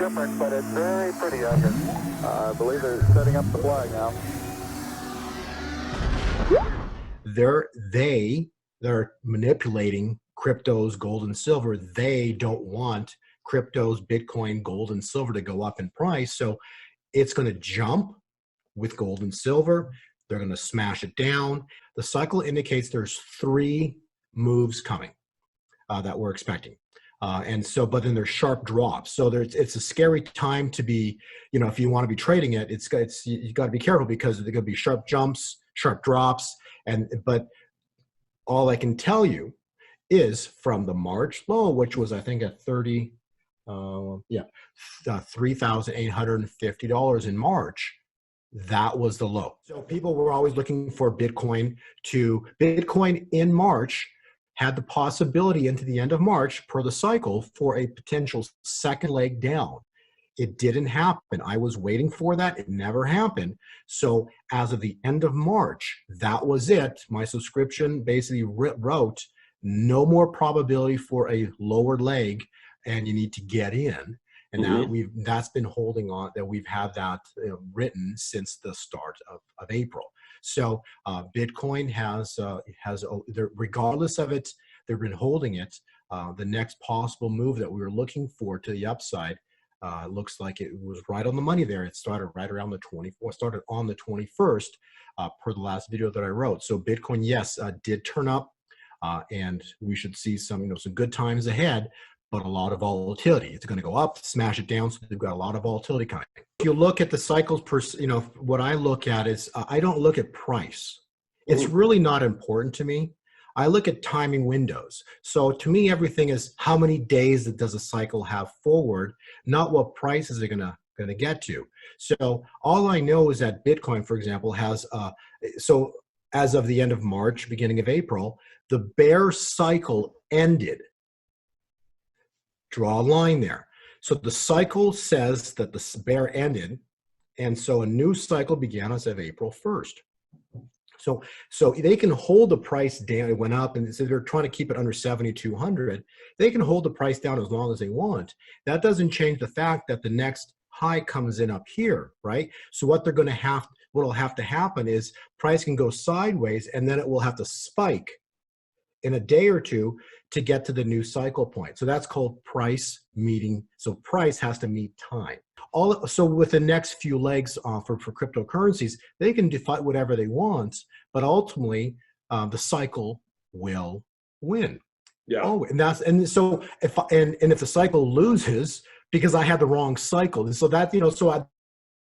different, but it's very pretty out here. I believe they're setting up the flag now. They're manipulating cryptos, gold and silver. They don't want cryptos, Bitcoin, gold and silver to go up in price. So it's going to jump with gold and silver. They're going to smash it down. The cycle indicates there's 3 moves coming that we're expecting. But then there's sharp drops. So it's a scary time to be, if you want to be trading it, you got to be careful because there going to be sharp jumps, sharp drops. But all I can tell you is from the March low, which was, I think, at $3,850 in March, that was the low. So people were always looking for Bitcoin in March had the possibility into the end of March per the cycle for a potential second leg down. It didn't happen. I was waiting for that. It never happened. So as of the end of March, that was it. My subscription basically wrote no more probability for a lower leg and you need to get in. And that's been holding on, that we've had that written since the start of April. So Bitcoin has regardless of it, they've been holding it. The next possible move that we were looking for to the upside looks like it was right on the money there. It started right around the 24th, started on the 21st per the last video that I wrote. So Bitcoin, yes, did turn up and we should see some good times ahead, but a lot of volatility. It's going to go up, smash it down. So they've got a lot of volatility coming. If you look at the cycles what I look at is I don't look at price. It's really not important to me. I look at timing windows. So to me, everything is how many days does a cycle have forward, not what prices are going to get to. So all I know is that Bitcoin, for example, has so as of the end of March, beginning of April, the bear cycle ended. Draw a line there. So the cycle says that the bear ended, and so a new cycle began as of April 1st. So they can hold the price down. It went up, and so they're trying to keep it under 7,200. They can hold the price down as long as they want. That doesn't change the fact that the next high comes in up here, right? So what'll have to happen is price can go sideways, and then it will have to spike in a day or two to get to the new cycle point. So that's called price meeting. So price has to meet time. So with the next few legs for cryptocurrencies, they can define whatever they want, but ultimately the cycle will win. Yeah. Oh, so if the cycle loses because I had the wrong cycle, and so that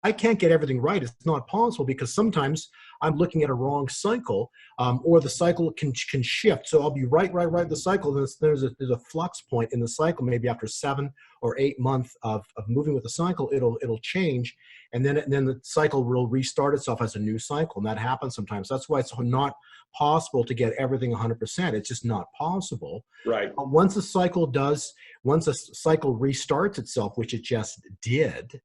I can't get everything right. It's not possible because sometimes I'm looking at a wrong cycle, or the cycle can shift. So I'll be right the cycle. There's a flux point in the cycle. Maybe after 7 or 8 months of moving with the cycle, it'll change, and then the cycle will restart itself as a new cycle. And that happens sometimes. That's why it's not possible to get everything 100%. It's just not possible. Right. Once a cycle restarts itself, which it just did,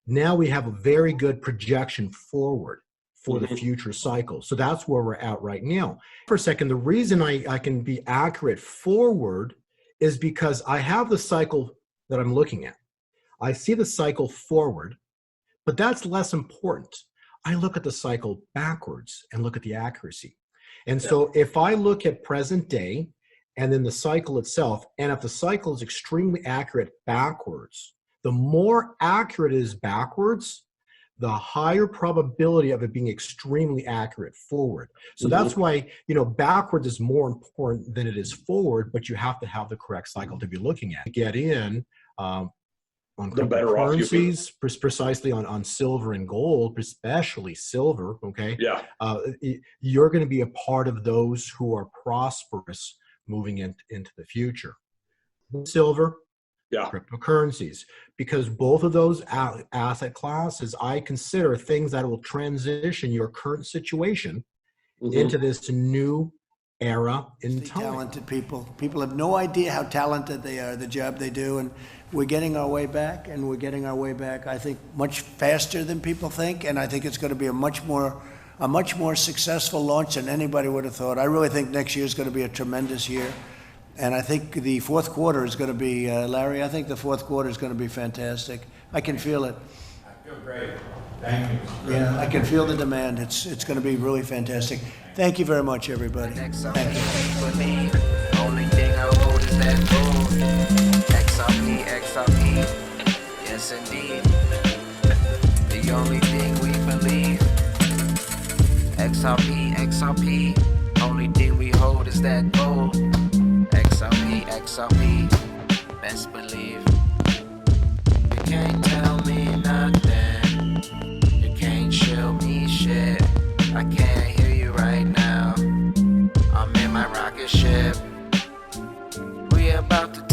now we have a very good projection forward for the future cycle. So that's where we're at right now. For a second, the reason I can be accurate forward is because I have the cycle that I'm looking at. I see the cycle forward, but that's less important. I look at the cycle backwards and look at the accuracy. And so if I look at present day and then the cycle itself, and if the cycle is extremely accurate backwards, the more accurate it is backwards, the higher probability of it being extremely accurate forward. So that's why, backwards is more important than it is forward, but you have to have the correct cycle to be looking at. Get in on cryptocurrencies, precisely on silver and gold, especially silver, okay? Yeah. You're going to be a part of those who are prosperous moving into the future. Silver, cryptocurrencies, because both of those asset classes I consider things that will transition your current situation into this new era in time. Talented people have no idea how talented they are, the job they do, and we're getting our way back, I think much faster than people think, and I think it's going to be a much more successful launch than anybody would have thought. I really think next year is going to be a tremendous year. And I think the fourth quarter is going to be, Larry, I think the fourth quarter is going to be fantastic. I can feel it. I feel great. Thank you. Yeah, I can feel the demand. It's going to be really fantastic. Thank you very much, everybody. Thank you. Only thing I hold is that gold. XRP, XRP, yes indeed. The only thing we believe. XRP, XRP, only thing we hold is that gold. XRP, XRP, best believe. You can't tell me nothing. You can't show me shit. I can't hear you right now. I'm in my rocket ship. We about to